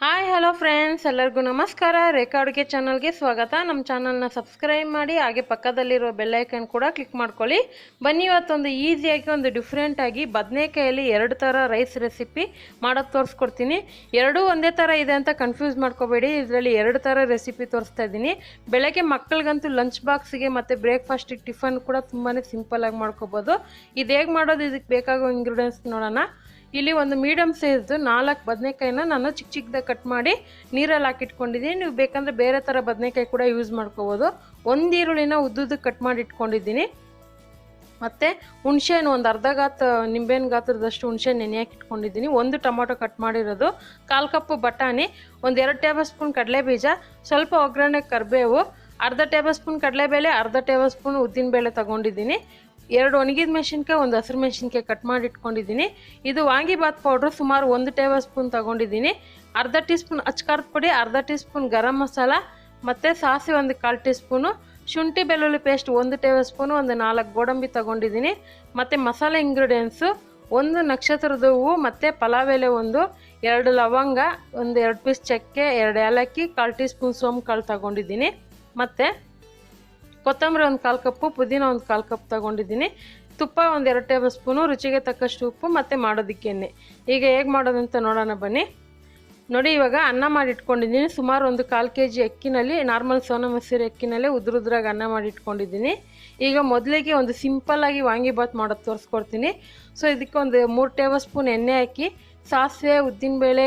Hi hello friends, ಎಲ್ಲರಿಗೂ ನಮಸ್ಕಾರ. ರೇಖಾ ಅಡುಗೆ ಚಾನಲ್ಗೆ ಸ್ವಾಗತ. ನಮ್ಮ ಚಾನಲ್ನ ಸಬ್ಸ್ಕ್ರೈಬ್ ಮಾಡಿ, ಹಾಗೆ ಪಕ್ಕದಲ್ಲಿರೋ ಬೆಲ್ಲೈಕನ್ ಕೂಡ ಕ್ಲಿಕ್ ಮಾಡ್ಕೊಳ್ಳಿ. ಬನ್ನಿ, ಇವತ್ತೊಂದು ಈಸಿಯಾಗಿ ಒಂದು ಡಿಫ್ರೆಂಟಾಗಿ ಬದನೆಕಾಯಲ್ಲಿ 2 ಥರ ರೈಸ್ ರೆಸಿಪಿ ಮಾಡೋದು ತೋರಿಸ್ಕೊಡ್ತೀನಿ. ಎರಡೂ ಒಂದೇ ಥರ ಇದೆ ಅಂತ ಕನ್ಫ್ಯೂಸ್ ಮಾಡ್ಕೋಬೇಡಿ. ಇದರಲ್ಲಿ 2 ಥರ ರೆಸಿಪಿ ತೋರಿಸ್ತಾ ಇದ್ದೀನಿ. ಬೆಳಗ್ಗೆ ಮಕ್ಕಳಿಗಂತೂ ಲಂಚ್ ಬಾಕ್ಸಿಗೆ ಮತ್ತು ಬ್ರೇಕ್ಫಾಸ್ಟಿಗೆ ಟಿಫನ್ ಕೂಡ ತುಂಬಾ ಸಿಂಪಲಾಗಿ ಮಾಡ್ಕೋಬೋದು. ಇದು ಹೇಗೆ ಮಾಡೋದು, ಇದಕ್ಕೆ ಬೇಕಾಗೋ ಇಂಗ್ರೀಡಿಯೆಂಟ್ಸ್ ನೋಡೋಣ. ಇಲ್ಲಿ ಒಂದು ಮೀಡಿಯಮ್ ಸೈಜ್ದು 4 ಬದನೆಕಾಯಿನ ನಾನು ಚಿಕ್ಕ ಚಿಕ್ಕದಾಗಿ ಕಟ್ ಮಾಡಿ ನೀರಲ್ಲಿ ಹಾಕಿಟ್ಕೊಂಡಿದ್ದೀನಿ. ನೀವು ಬೇಕಂದರೆ ಬೇರೆ ಥರ ಬದನೆಕಾಯಿ ಕೂಡ ಯೂಸ್ ಮಾಡ್ಕೋಬೋದು. 1 ಈರುಳ್ಳಿನ ಉದ್ದುದಕ್ಕೆ ಕಟ್ ಮಾಡಿ ಇಟ್ಕೊಂಡಿದ್ದೀನಿ. ಮತ್ತು ಹುಣಸೆಹಣ್ಣು ಒಂದು ಅರ್ಧ ನಿಂಬೆಹಣ್ಣು ಗಾತ್ರದಷ್ಟು ಹುಣಸೆಹಣ್ಣು ನೆನೆ ಹಾಕಿಟ್ಕೊಂಡಿದ್ದೀನಿ. 1 ಟೊಮೊಟೊ ಕಟ್ ಮಾಡಿರೋದು, 1/4 ಕಪ್ ಬಟಾಣಿ, 1-2 ಟೇಬಲ್ ಸ್ಪೂನ್ ಕಡಲೆಬೀಜ, ಸ್ವಲ್ಪ ಒಗ್ಗರಣೆ ಕರಿಬೇವು, ಅರ್ಧ ಟೇಬಲ್ ಸ್ಪೂನ್ ಕಡಲೆಬೇಳೆ, ಅರ್ಧ ಟೇಬಲ್ ಸ್ಪೂನ್ ಉದ್ದಿನಬೇಳೆ ತೊಗೊಂಡಿದ್ದೀನಿ. 2 ಒಣಗಿದ ಮೆಣಸಿನ್ಕಾಯಿ, 1 ಹಸಿರು ಮೆಣಸಿನ್ಕಾಯಿ ಕಟ್ ಮಾಡಿ ಇಟ್ಕೊಂಡಿದ್ದೀನಿ. ಇದು ವಾಂಗಿಬಾತ್ ಪೌಡ್ರು ಸುಮಾರು 1 ಟೇಬಲ್ ಸ್ಪೂನ್ ತೊಗೊಂಡಿದ್ದೀನಿ. ಅರ್ಧ ಟೀ ಸ್ಪೂನ್ ಅಚ್ಕಾರದ ಪುಡಿ, ಅರ್ಧ ಟೀ ಸ್ಪೂನ್ ಗರಂ ಮಸಾಲ, ಮತ್ತು ಸಾಸಿವೆ 1/4 ಟೀ ಸ್ಪೂನು, ಶುಂಠಿ ಬೆಳ್ಳುಳ್ಳಿ ಪೇಸ್ಟ್ 1 ಟೇಬಲ್ ಸ್ಪೂನು, 4 ಗೋಡಂಬಿ ತೊಗೊಂಡಿದ್ದೀನಿ. ಮತ್ತು ಮಸಾಲೆ ಇಂಗ್ರೀಡಿಯೆಂಟ್ಸು 1 ನಕ್ಷತ್ರದ ಹೂವು, ಮತ್ತು ಪಲಾವ್ ಎಲೆ 2 ಲವಂಗ, 2 ಪೀಸ್ ಚಕ್ಕೆ, 2 ಏಲಕ್ಕಿ, 1/4 ಟೀ ಸ್ಪೂನ್ ಸೋಂಪು ಕಾಳು ತೊಗೊಂಡಿದ್ದೀನಿ. ಮತ್ತು ಕೊತ್ತಂಬರಿ 1/4 ಕಪ್ಪು, ಪುದೀನ 1/4 ಕಪ್ ತೊಗೊಂಡಿದ್ದೀನಿ. ತುಪ್ಪ 1-2 ಟೇಬಲ್ ಸ್ಪೂನು, ರುಚಿಗೆ ತಕ್ಕಷ್ಟು ಉಪ್ಪು, ಮತ್ತು ಮಾಡೋದಕ್ಕೆ ಎಣ್ಣೆ. ಈಗ ಹೇಗೆ ಮಾಡೋದಂತ ನೋಡೋಣ ಬನ್ನಿ. ನೋಡಿ, ಇವಾಗ ಅನ್ನ ಮಾಡಿ ಇಟ್ಕೊಂಡಿದ್ದೀನಿ. ಸುಮಾರು 1/4 kg ಅಕ್ಕಿನಲ್ಲಿ, ನಾರ್ಮಲ್ ಸೋನಾ ಮಸೂರಿ ಅಕ್ಕಿನಲ್ಲೇ ಉದ್ರುದ್ರಾಗಿ ಅನ್ನ ಮಾಡಿ ಇಟ್ಕೊಂಡಿದ್ದೀನಿ. ಈಗ ಮೊದಲಿಗೆ ಒಂದು ಸಿಂಪಲ್ಲಾಗಿ ವಾಂಗಿಬಾತ್ ಮಾಡೋದು ತೋರಿಸ್ಕೊಡ್ತೀನಿ. ಸೊ ಇದಕ್ಕೆ 3 ಟೇಬಲ್ ಸ್ಪೂನ್ ಎಣ್ಣೆ ಹಾಕಿ, ಸಾಸಿವೆ, ಉದ್ದಿನಬೇಳೆ,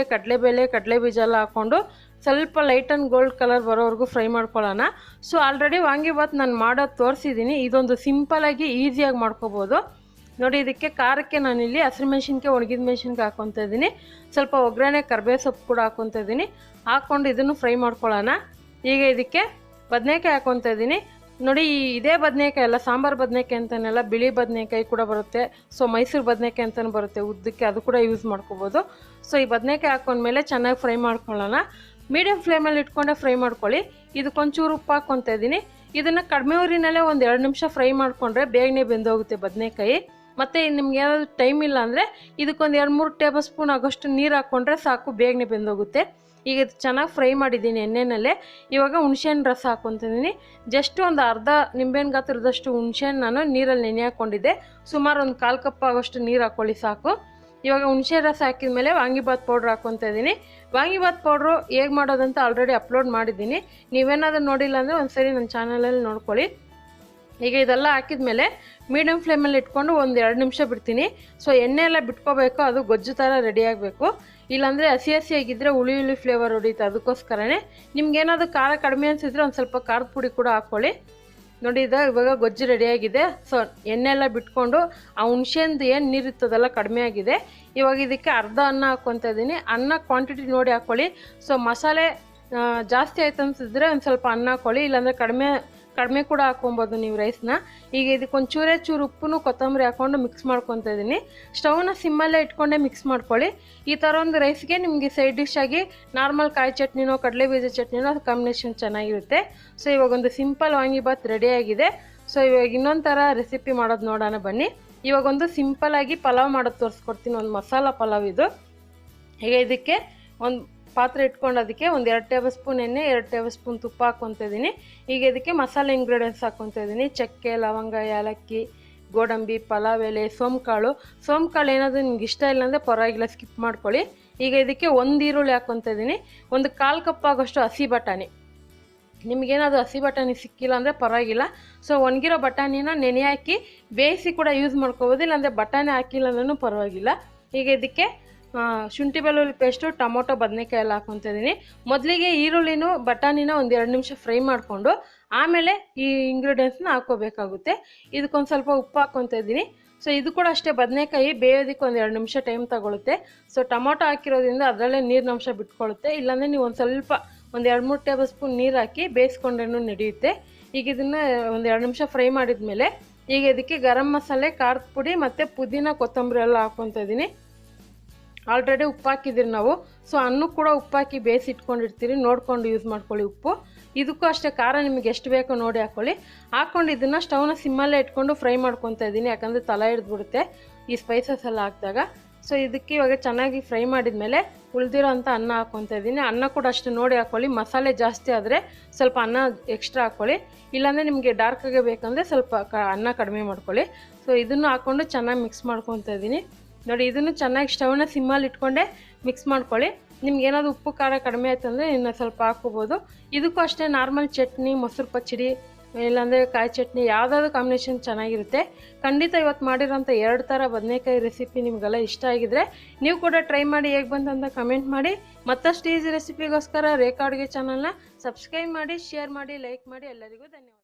ಕಡಲೆಬೀಜ ಎಲ್ಲ ಹಾಕ್ಕೊಂಡು ಸ್ವಲ್ಪ ಲೈಟ್ ಆ್ಯಂಡ್ ಗೋಲ್ಡ್ ಕಲರ್ ಬರೋವರೆಗೂ ಫ್ರೈ ಮಾಡ್ಕೊಳ್ಳೋಣ. ಸೊ ಆಲ್ರೆಡಿ ವಾಂಗಿಬಾತ್ ನಾನು ಮಾಡೋದು ತೋರಿಸಿದ್ದೀನಿ. ಇದೊಂದು ಸಿಂಪಲಾಗಿ ಈಸಿಯಾಗಿ ಮಾಡ್ಕೋಬೋದು. ನೋಡಿ, ಇದಕ್ಕೆ ಖಾರಕ್ಕೆ ನಾನಿಲ್ಲಿ ಹಸಿರು ಮೆಣಸಿನ್ಕಾಯಿ, ಒಣಗಿದ ಮೆಣಸಿನ್ಕಾಯಿ ಹಾಕ್ಕೊತಾ ಇದ್ದೀನಿ. ಸ್ವಲ್ಪ ಒಗ್ಗರಣೆ ಕರಿಬೇವು ಸೊಪ್ಪು ಕೂಡ ಹಾಕ್ಕೊತಾ ಇದ್ದೀನಿ. ಹಾಕ್ಕೊಂಡು ಇದನ್ನು ಫ್ರೈ ಮಾಡ್ಕೊಳ್ಳೋಣ. ಈಗ ಇದಕ್ಕೆ ಬದನೆಕಾಯಿ ಹಾಕ್ಕೊತಾ ಇದ್ದೀನಿ. ನೋಡಿ, ಇದೇ ಬದನೆಕಾಯಿ ಅಲ್ಲ, ಸಾಂಬಾರು ಬದನೆಕಾಯಿ ಅಂತನೆಲ್ಲ ಬಿಳಿ ಬದನೆಕಾಯಿ ಕೂಡ ಬರುತ್ತೆ. ಸೊ ಮೈಸೂರು ಬದನೆಕಾಯಿ ಅಂತಲೂ ಬರುತ್ತೆ ಉದ್ದಕ್ಕೆ, ಅದು ಕೂಡ ಯೂಸ್ ಮಾಡ್ಕೋಬೋದು. ಸೊ ಈ ಬದನೆಕಾಯಿ ಹಾಕ್ಕೊಂಡ್ಮೇಲೆ ಚೆನ್ನಾಗಿ ಫ್ರೈ ಮಾಡ್ಕೊಳ್ಳೋಣ. ಮೀಡಿಯಮ್ ಫ್ಲೇಮಲ್ಲಿ ಇಟ್ಕೊಂಡೆ ಫ್ರೈ ಮಾಡ್ಕೊಳ್ಳಿ. ಇದಕ್ಕೊಂಚೂರು ಉಪ್ಪು ಹಾಕ್ಕೊತಾ ಇದ್ದೀನಿ. ಇದನ್ನು ಕಡಿಮೆ ಊರಿನಲ್ಲೇ 2 ನಿಮಿಷ ಫ್ರೈ ಮಾಡಿಕೊಂಡ್ರೆ ಬೇಗನೆ ಬೆಂದೋಗುತ್ತೆ ಬದನೆಕಾಯಿ. ಮತ್ತು ನಿಮ್ಗೆ ಏನಾದರೂ ಟೈಮ್ ಇಲ್ಲ ಅಂದರೆ ಇದಕ್ಕೊಂದು 2-3 ಟೇಬಲ್ ಸ್ಪೂನ್ ಆಗೋಷ್ಟು ನೀರು ಹಾಕ್ಕೊಂಡ್ರೆ ಸಾಕು, ಬೇಗನೆ ಬೆಂದೋಗುತ್ತೆ. ಈಗ ಇದು ಚೆನ್ನಾಗಿ ಫ್ರೈ ಮಾಡಿದ್ದೀನಿ ಎಣ್ಣೆನಲ್ಲೇ. ಇವಾಗ ಹುಣಸೆಹಣ್ಣು ರಸ ಹಾಕ್ಕೊತಿದ್ದೀನಿ. ಜಸ್ಟ್ ಒಂದು ಅರ್ಧ ನಿಂಬೆಹಣ್ಣು ಗಾತ್ರದಷ್ಟು ಹುಣಸೆಹಣ್ಣು ನಾನು ನೀರಲ್ಲಿ ನೆನೆ ಹಾಕ್ಕೊಂಡಿದ್ದೆ. ಸುಮಾರು 1/4 ಕಪ್ ಆಗೋಷ್ಟು ನೀರು ಹಾಕ್ಕೊಳ್ಳಿ ಸಾಕು. ಇವಾಗ ಹುಣಸೆ ರಸ ಹಾಕಿದ ಮೇಲೆ ವಾಂಗಿಬಾತ್ ಪೌಡ್ರ್ ಹಾಕ್ಕೊತಾ ಇದ್ದೀನಿ. ವಾಂಗಿಬಾತ್ ಪೌಡ್ರು ಹೇಗೆ ಮಾಡೋದಂತ ಆಲ್ರೆಡಿ ಅಪ್ಲೋಡ್ ಮಾಡಿದ್ದೀನಿ. ನೀವೇನಾದರೂ ನೋಡಿಲ್ಲ ಅಂದರೆ ಒಂದ್ಸರಿ ನನ್ನ ಚಾನಲಲ್ಲಿ ನೋಡ್ಕೊಳ್ಳಿ. ಈಗ ಇದೆಲ್ಲ ಹಾಕಿದ ಮೇಲೆ ಮೀಡಿಯಮ್ ಫ್ಲೇಮಲ್ಲಿ ಇಟ್ಕೊಂಡು 1-2 ನಿಮಿಷ ಬಿಡ್ತೀನಿ. ಸೊ ಎಣ್ಣೆ ಎಲ್ಲ ಬಿಟ್ಕೋಬೇಕು, ಅದು ಗೊಜ್ಜು ಥರ ರೆಡಿ ಆಗಬೇಕು. ಇಲ್ಲಾಂದರೆ ಹಸಿಯಾಗಿದ್ದರೆ ಹುಳಿ ಫ್ಲೇವರ್ ಹೊಡಿಯುತ್ತೆ. ಅದಕ್ಕೋಸ್ಕರನೇ ನಿಮ್ಗೇನಾದರೂ ಖಾರ ಕಡಿಮೆ ಅನಿಸಿದ್ರೆ ಒಂದು ಸ್ವಲ್ಪ ಖಾರದ ಪುಡಿ ಕೂಡ ಹಾಕ್ಕೊಳ್ಳಿ. ನೋಡಿ, ಇವಾಗ ಗೊಜ್ಜು ರೆಡಿಯಾಗಿದೆ. ಸೊ ಎಣ್ಣೆ ಎಲ್ಲ ಬಿಟ್ಕೊಂಡು ಆ ಹುಣಸೆಂದು ಏನು ನೀರಿರ್ತದಲ್ಲ ಕಡಿಮೆ ಆಗಿದೆ. ಇವಾಗ ಇದಕ್ಕೆ ಅರ್ಧ ಅನ್ನ ಹಾಕ್ಕೊತಾ ಇದ್ದೀನಿ. ಅನ್ನ ಕ್ವಾಂಟಿಟಿ ನೋಡಿ ಹಾಕ್ಕೊಳ್ಳಿ. ಸೊ ಮಸಾಲೆ ಜಾಸ್ತಿ ಆಯ್ತು ಅನ್ಸಿದ್ರೆ ಒಂದು ಸ್ವಲ್ಪ ಅನ್ನ ಹಾಕ್ಕೊಳ್ಳಿ, ಇಲ್ಲಾಂದರೆ ಕಡಿಮೆ ಕೂಡ ಹಾಕ್ಕೊಬೋದು ನೀವು ರೈಸ್ನ. ಈಗ ಇದಕ್ಕೊಂದು ಚೂರು ಉಪ್ಪು, ಕೊತ್ತಂಬರಿ ಹಾಕ್ಕೊಂಡು ಮಿಕ್ಸ್ ಮಾಡ್ಕೊತಾ ಇದ್ದೀನಿ. ಸ್ಟವ್ನ ಸಿಮ್ಮಲ್ಲೇ ಇಟ್ಕೊಂಡೆ ಮಿಕ್ಸ್ ಮಾಡ್ಕೊಳ್ಳಿ. ಈ ಥರ ಒಂದು ರೈಸ್ಗೆ ನಿಮಗೆ ಸೈಡ್ ಡಿಶ್ ಆಗಿ ನಾರ್ಮಲ್ ಕಾಯಿ ಚಟ್ನಿನೋ ಕಡಲೆಬೀಜ ಚಟ್ನಿನೋ ಅದು ಕಾಂಬಿನೇಷನ್ ಚೆನ್ನಾಗಿರುತ್ತೆ. ಸೊ ಇವಾಗ ಒಂದು ಸಿಂಪಲ್ ವಾಂಗಿಬಾತ್ ರೆಡಿಯಾಗಿದೆ. ಸೊ ಇವಾಗ ಇನ್ನೊಂದು ಥರ ರೆಸಿಪಿ ಮಾಡೋದು ನೋಡೋಣ ಬನ್ನಿ. ಇವಾಗ ಒಂದು ಸಿಂಪಲ್ಲಾಗಿ ಪಲಾವ್ ಮಾಡೋದು ತೋರಿಸ್ಕೊಡ್ತೀನಿ. ಒಂದು ಮಸಾಲ ಪಲಾವ್ ಇದು. ಈಗ ಇದಕ್ಕೆ ಒಂದು ಪಾತ್ರೆ ಇಟ್ಕೊಂಡು ಅದಕ್ಕೆ 2 ಟೇಬಲ್ ಸ್ಪೂನ್ ಎಣ್ಣೆ, 2 ಟೇಬಲ್ ಸ್ಪೂನ್ ತುಪ್ಪ ಹಾಕ್ಕೊತಾ ಇದ್ದೀನಿ. ಈಗ ಇದಕ್ಕೆ ಮಸಾಲೆ ಇಂಗ್ರೀಡಿಯೆಂಟ್ಸ್ ಹಾಕ್ಕೊತಾ ಇದ್ದೀನಿ. ಚಕ್ಕೆ, ಲವಂಗ, ಏಲಕ್ಕಿ, ಗೋಡಂಬಿ, ಪಲಾವ್ ಎಲೆ, ಸೋಂಪು ಕಾಳು ಏನಾದರೂ ನಿಮ್ಗೆ ಇಷ್ಟ ಇಲ್ಲ ಅಂದರೆ ಪರವಾಗಿಲ್ಲ, ಸ್ಕಿಪ್ ಮಾಡ್ಕೊಳ್ಳಿ. ಈಗ ಇದಕ್ಕೆ 1 ಈರುಳ್ಳಿ ಹಾಕ್ಕೊತಾ ಇದ್ದೀನಿ. 1/4 ಕಪ್ ಆಗೋಷ್ಟು ಹಸಿ ಬಟಾಣಿ. ನಿಮಗೇನಾದರೂ ಹಸಿ ಬಟಾಣಿ ಸಿಕ್ಕಿಲ್ಲ ಅಂದರೆ ಪರವಾಗಿಲ್ಲ. ಸೊ ಒಣಗಿರೋ ಬಟಾಣಿನ ನೆನೆ ಹಾಕಿ ಬೇಯಿಸಿ ಕೂಡ ಯೂಸ್ ಮಾಡ್ಕೋಬೋದು, ಇಲ್ಲಾಂದರೆ ಬಟಾಣಿ ಹಾಕಿಲ್ಲ ಅಂದ್ರೂ ಪರವಾಗಿಲ್ಲ. ಈಗ ಇದಕ್ಕೆ ಶುಂಠಿ ಬೆಳ್ಳುಳ್ಳಿ ಪೇಸ್ಟು, ಟೊಮೊಟೊ, ಬದನೆಕಾಯಿ ಎಲ್ಲ ಹಾಕ್ಕೊತಾ ಇದ್ದೀನಿ. ಮೊದಲಿಗೆ ಈರುಳ್ಳಿನೂ ಬಟಾಣಿನ 1-2 ನಿಮಿಷ ಫ್ರೈ ಮಾಡಿಕೊಂಡು ಆಮೇಲೆ ಈ ಇಂಗ್ರೀಡಿಯೆಂಟ್ಸ್ನ ಹಾಕ್ಕೋಬೇಕಾಗುತ್ತೆ. ಇದಕ್ಕೊಂದು ಸ್ವಲ್ಪ ಉಪ್ಪು ಹಾಕ್ಕೊತಾ ಇದ್ದೀನಿ. ಸೊ ಇದು ಕೂಡ ಅಷ್ಟೇ, ಬದನೆಕಾಯಿ ಬೇಯೋದಕ್ಕೆ 1-2 ನಿಮಿಷ ಟೈಮ್ ತಗೊಳುತ್ತೆ. ಸೊ ಟೊಮೊಟೊ ಹಾಕಿರೋದ್ರಿಂದ ಅದರಲ್ಲೇ ನೀರಿನಂಶ ಬಿಟ್ಕೊಳ್ಳುತ್ತೆ. ಇಲ್ಲಾಂದರೆ ನೀವು ಒಂದು ಸ್ವಲ್ಪ 2-3 ಟೇಬಲ್ ಸ್ಪೂನ್ ನೀರು ಹಾಕಿ ಬೇಯಿಸ್ಕೊಂಡ್ರೂ ನಡೆಯುತ್ತೆ. ಈಗ ಇದನ್ನು 1-2 ನಿಮಿಷ ಫ್ರೈ ಮಾಡಿದ ಮೇಲೆ ಈಗ ಇದಕ್ಕೆ ಗರಂ ಮಸಾಲೆ, ಖಾರದ ಪುಡಿ ಮತ್ತು ಪುದೀನ, ಕೊತ್ತಂಬರಿ ಎಲ್ಲ ಹಾಕ್ಕೊತಾ ಇದ್ದೀನಿ. ಆಲ್ರೆಡಿ ಉಪ್ಪು ಹಾಕಿದ್ದೀರಿ ನಾವು. ಸೊ ಅನ್ನೂ ಕೂಡ ಉಪ್ಪು ಹಾಕಿ ಬೇಯಿಸಿ ಇಟ್ಕೊಂಡಿರ್ತೀರಿ, ನೋಡ್ಕೊಂಡು ಯೂಸ್ ಮಾಡ್ಕೊಳ್ಳಿ ಉಪ್ಪು. ಇದಕ್ಕೂ ಅಷ್ಟೇ, ಖಾರ ನಿಮಗೆ ಎಷ್ಟು ಬೇಕೋ ನೋಡಿ ಹಾಕ್ಕೊಳ್ಳಿ. ಹಾಕ್ಕೊಂಡು ಇದನ್ನು ಸ್ಟವ್ನ ಸಿಮ್ಮಲ್ಲೇ ಇಟ್ಕೊಂಡು ಫ್ರೈ ಮಾಡ್ಕೊತಾ ಇದ್ದೀನಿ, ಯಾಕಂದರೆ ತಲೆ ಹಿಡಿದ್ಬಿಡುತ್ತೆ ಈ ಸ್ಪೈಸಸ್ ಎಲ್ಲ ಹಾಕಿದಾಗ. ಸೊ ಇದಕ್ಕೆ ಇವಾಗ ಚೆನ್ನಾಗಿ ಫ್ರೈ ಮಾಡಿದ್ಮೇಲೆ ಉಳಿದಿರೋ ಅಂಥ ಅನ್ನ ಹಾಕ್ಕೊತಾ ಇದ್ದೀನಿ. ಅನ್ನ ಕೂಡ ಅಷ್ಟು ನೋಡಿ ಹಾಕ್ಕೊಳ್ಳಿ. ಮಸಾಲೆ ಜಾಸ್ತಿ ಆದರೆ ಸ್ವಲ್ಪ ಅನ್ನ ಎಕ್ಸ್ಟ್ರಾ ಹಾಕ್ಕೊಳ್ಳಿ, ಇಲ್ಲಾಂದರೆ ನಿಮಗೆ ಡಾರ್ಕಾಗೆ ಬೇಕಂದರೆ ಸ್ವಲ್ಪ ಅನ್ನ ಕಡಿಮೆ ಮಾಡ್ಕೊಳ್ಳಿ. ಸೊ ಇದನ್ನು ಹಾಕ್ಕೊಂಡು ಚೆನ್ನಾಗಿ ಮಿಕ್ಸ್ ಮಾಡ್ಕೊತಾ ಇದ್ದೀನಿ. ನೋಡಿ, ಇದನ್ನು ಚೆನ್ನಾಗಿ ಸ್ಟವ್ನ ಸಿಮ್ಮಲ್ಲಿ ಇಟ್ಕೊಂಡೆ ಮಿಕ್ಸ್ ಮಾಡ್ಕೊಳ್ಳಿ. ನಿಮ್ಗೆ ಏನಾದರೂ ಉಪ್ಪು ಖಾರ ಕಡಿಮೆ ಆಯ್ತು ಅಂದರೆ ಇನ್ನು ಸ್ವಲ್ಪ ಹಾಕ್ಕೋಬೋದು. ಇದಕ್ಕೂ ಅಷ್ಟೇ ನಾರ್ಮಲ್ ಚಟ್ನಿ, ಮೊಸರು ಪಚ್ಚಡಿ, ಇಲ್ಲಾಂದರೆ ಕಾಯಿ ಚಟ್ನಿ, ಯಾವುದಾದ್ರೂ ಕಾಂಬಿನೇಷನ್ ಚೆನ್ನಾಗಿರುತ್ತೆ. ಖಂಡಿತ ಇವತ್ತು ಮಾಡಿರೋಂಥ 2 ಥರ ಬದನೆಕಾಯಿ ರೆಸಿಪಿ ನಿಮಗೆಲ್ಲ ಇಷ್ಟ ಆಗಿದ್ರೆ ನೀವು ಕೂಡ ಟ್ರೈ ಮಾಡಿ ಹೇಗೆ ಬಂತಂತ ಕಮೆಂಟ್ ಮಾಡಿ. ಮತ್ತಷ್ಟು ಈಸಿ ರೆಸಿಪಿಗೋಸ್ಕರ ರೇಖಾ ಅಡುಗೆ ಚಾನಲ್ನ ಸಬ್ಸ್ಕ್ರೈಬ್ ಮಾಡಿ, ಶೇರ್ ಮಾಡಿ, ಲೈಕ್ ಮಾಡಿ. ಎಲ್ಲರಿಗೂ ಧನ್ಯವಾದ.